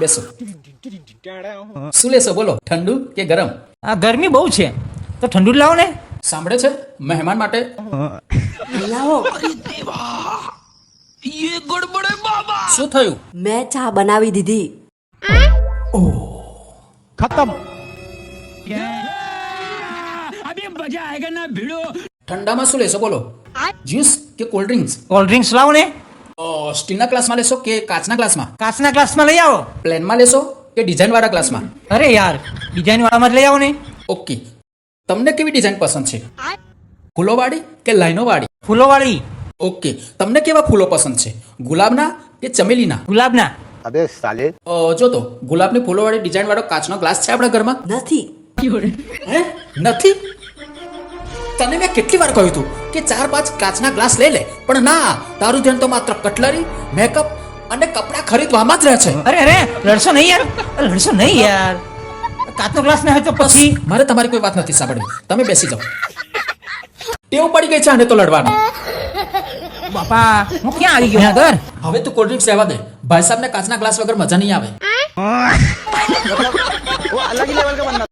બેસો. શું લેશો બોલો, ઠંડુ કે ગરમ? આ ગરમી બહુ છે તો ઠંડુ જ લાવો ને. સાંભળે છે, મહેમાન માટે લાવો. શું થયું? મેં ચા બનાવી દીધી. ઠંડામાં શું લેશો બોલો, જ્યુસ કે કોલ્ડ ડ્રિંક્સ? કોલ્ડ ડ્રિંક્સ લાવો ને. સ્ટીલના ગ્લાસમાં લેશો કે કાચના ગ્લાસમાં? કાચના ગ્લાસમાં લઈ આવો. પ્લેનમાં લેશો કે ડિઝાઇન વાળા ગ્લાસમાં? અરે યાર, ડિઝાઇન વાળામાં જ લઈ આવો ને. ઓકે, તમને કેવી ડિઝાઇન પસંદ છે, ફૂલોવાળી કે લાઈનોવાળી? ફૂલોવાળી. ઓકે, તમને કેવા ફૂલો પસંદ છે, ગુલાબના કે ચમેલીના? ગુલાબના. अबे साले જો તો ગુલાબની ફૂલોવાળી ડિઝાઇન વાળો કાચનો ગ્લાસ છે આપણા ઘરમાં? નથી. હે, નથી? તને મેં કેટલી વાર કહ્યું હતું કે 4-5 કાચના ગ્લાસ લઈ લે, પણ ના, તારું ધ્યાન તો માત્ર કટલરી, મેકઅપ અને કપડાં ખરીદવામાં જ રહે છે. અરે અરે, લડશો નહીં યાર, લડશો નહીં યાર. કાચનો ગ્લાસ ના હોય તો પછી. મારે તમારી કોઈ વાત નથી સાંભળવી, તમે બેસી જાઓ. ટેવ પડી ગઈ છે આને તો લડવાની. બાપા, હું ક્યાં આવી ગયો ઘર? હવે તું કોલ્ડ ડ્રિંક્સ લેવા દે, ભાઈ સાહેબને કાચના ગ્લાસ વગર મજા નહીં આવે. वो अलग ही लेवल का बंदा